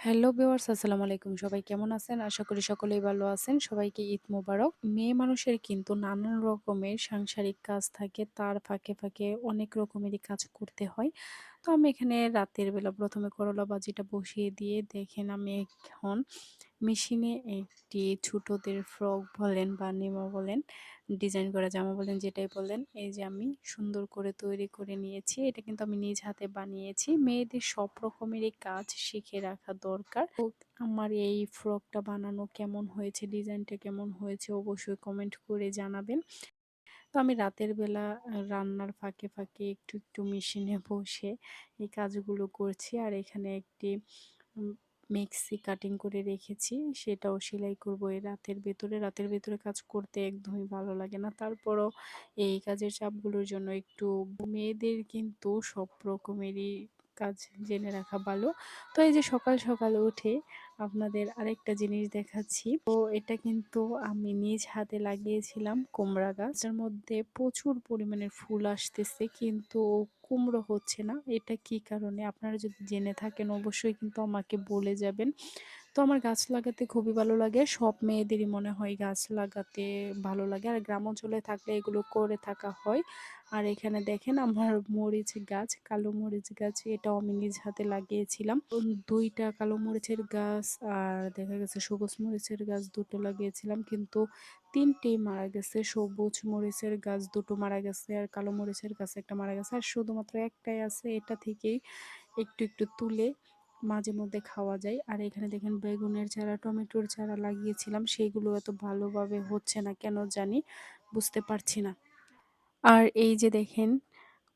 Hello viewers, আসসালামু আলাইকুম। সবাই কেমন আছেন? আশা করি সকলেই ভালো আছেন। সবাইকে ঈদ মোবারক। মেয়ে মানুষের কিন্তু নানান রকমের সাংসারিক কাজ থাকে। তার ফাঁকে, ফাঁকে অনেক রকমেরই কাজ করতে হয়। তো আমি এখানে রাতের বেলা ১ম এ করলা ভাজিটা বসিয়ে দিয়ে দেখেন আমি এখন মেশিনে একটি ছোটদের ফ্রক বলেন বা নিমা বলেন, ডিজাইন করা জামা বলেন যেটাই বলেন, এই যে আমি সুন্দর করে তৈরি করে নিয়েছি। এটা কিন্তু আমি নিজ হাতে বানিয়েছি। মেয়েদের সব রকমেরই কাজ শিখে রাখা দরকার। তো আমার এই ফ্রকটা বানানো কেমন হয়েছে, ডিজাইনটা কেমন হয়েছে অবশ্যই কমেন্ট করে জানাবেন। তো আমি রাতের বেলা রান্নার ফাঁকে, ফাঁকে একটু, একটু মেশিনে বসে এই কাজগুলো করছি। আর এখানে একটি উম মেক্সি কাটিং করে রেখেছি। সেটাও সেলাই করব এই রাতের ভেতরে। রাতের ভেতরে কাজ করতে একদমই ভালো লাগে না। তারপরও এই কাজের চাপগুলোর জন্য একটু মেয়েদের কিন্তু সব রকমেরই কাজ জেনে রাখা ভালো। তো এই যে সকাল, সকাল উঠে আপনাদের আরেকটা জিনিস দেখাচ্ছি। তো এটা কিন্তু আমি নিজ হাতে লাগিয়েছিলাম কুমড়া গাছ। এটার মধ্যে প্রচুর পরিমাণের ফুল আসতেছে কিন্তু কুমড়ো হচ্ছে না। এটা কি কারণে? আপনারা যদি জেনে থাকেন অবশ্যই কিন্তু আমাকে বলে যাবেন। তো আমার গাছ লাগাতে খুবই ভালো লাগে। সব মেয়েদেরই মনে হয় গাছ লাগাতে ভালো লাগে। আর গ্রাম অঞ্চলে থাকলে এগুলো করে থাকা হয়। আর এখানে দেখেন আমার মরিচ গাছ, কালো মরিচ গাছ, এটাও আমি নিজ হাতে লাগিয়েছিলাম। ২ টা কালো মরিচের গাছ আর দেখা গেছে সবুজ মরিচের গাছ ২ টো লাগিয়েছিলাম। কিন্তু ৩ টেই মারা গেছে। সবুজ মরিচের গাছ ২ টো মারা গেছে আর কালো মরিচের গাছ ১ টা মারা গেছে। আর শুধুমাত্র একটাই আছে। এটা থেকেই একটু, একটু তুলে মাঝে মধ্যে খাওয়া যায়। আর এখানে দেখেন বেগুনের চারা, টমেটোর চারা লাগিয়েছিলাম। সেগুলো এত ভালোভাবে হচ্ছে না কেন জানি, বুঝতে পারছি না। আর এই যে দেখেন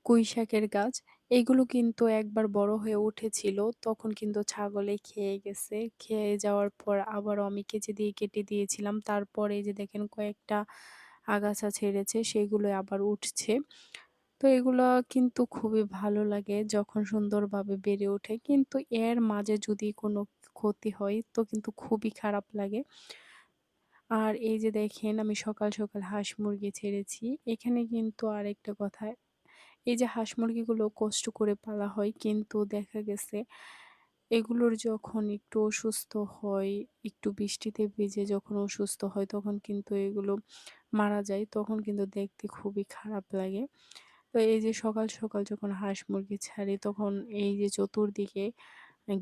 পুঁইশাকের গাছ, এগুলো কিন্তু একবার বড় হয়ে উঠেছিল। তখন কিন্তু ছাগলে খেয়ে গেছে। খেয়ে যাওয়ার পর আবারও আমি কেঁচি দিয়ে কেটে দিয়েছিলাম। তারপরে এই যে দেখেন কয়েকটা আগাছা ছেড়েছে, সেগুলো আবার উঠছে। তো এগুলা কিন্তু খুবই ভালো লাগে যখন সুন্দরভাবে বেড়ে ওঠে। কিন্তু এর মাঝে যদি কোনো ক্ষতি হয় তো কিন্তু খুবই খারাপ লাগে। আর এই যে দেখেন আমি সকাল, সকাল হাঁস মুরগি ছেড়েছি। এখানে কিন্তু আরেকটা কথা, এই যে হাঁস মুরগিগুলো কষ্ট করে পালা হয় কিন্তু দেখা গেছে এগুলোর যখন একটু অসুস্থ হয়, একটু বৃষ্টিতে ভিজে যখন অসুস্থ হয় তখন কিন্তু এগুলো মারা যায়। তখন কিন্তু দেখতে খুবই খারাপ লাগে। তো এই যে সকাল, সকাল যখন হাঁস মুরগি ছাড়ি তখন এই যে চতুর্দিকে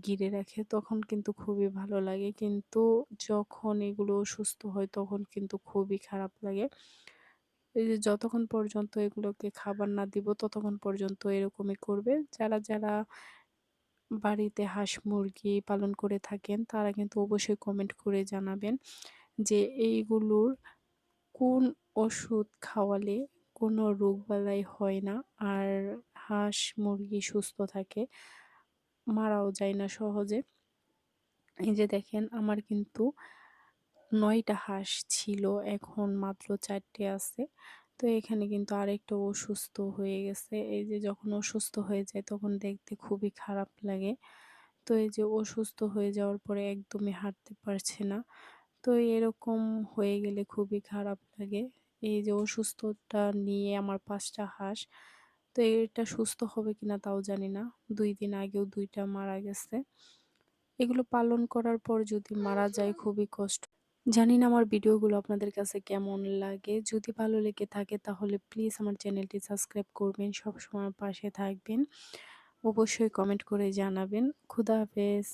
ঘিরে রাখে তখন কিন্তু খুবই ভালো লাগে। কিন্তু যখন এগুলো অসুস্থ হয় তখন কিন্তু খুবই খারাপ লাগে। এই যে যতক্ষণ পর্যন্ত এগুলোকে খাবার না দিব ততক্ষণ পর্যন্ত এরকমই করবে। যারা, যারা বাড়িতে হাঁস মুরগি পালন করে থাকেন তারা কিন্তু অবশ্যই কমেন্ট করে জানাবেন যে এইগুলোর কোন ওষুধ খাওয়ালে কোনো রোগবালাই হয় না আর হাঁস মুরগি সুস্থ থাকে, মারাও যায় না সহজে। এই যে দেখেন আমার কিন্তু ৯ টা হাঁস ছিল, এখন মাত্র ৪ টে আছে। তো এখানে কিন্তু আরেকটা অসুস্থ হয়ে গেছে। এই যে যখন অসুস্থ হয়ে যায় তখন দেখতে খুবই খারাপ লাগে। তো এই যে অসুস্থ হয়ে যাওয়ার পরে একদমই হাঁটতে পারছে না। তো এরকম হয়ে গেলে খুবই খারাপ লাগে। এই যে অসুস্থতা নিয়ে আমার ৫ টা হাঁস। তো এটা সুস্থ হবে কিনা তাও জানি না। ২ দিন আগেও ২ টা মারা গেছে। এগুলো পালন করার পর যদি মারা যায় খুবই কষ্ট। জানি না আমার ভিডিওগুলো আপনাদের কাছে কেমন লাগে। যদি ভালো লেগে থাকে তাহলে প্লিজ আমার চ্যানেলটি সাবস্ক্রাইব করবেন। সবসময় পাশে থাকবেন। অবশ্যই কমেন্ট করে জানাবেন। খোদা হাফেজ।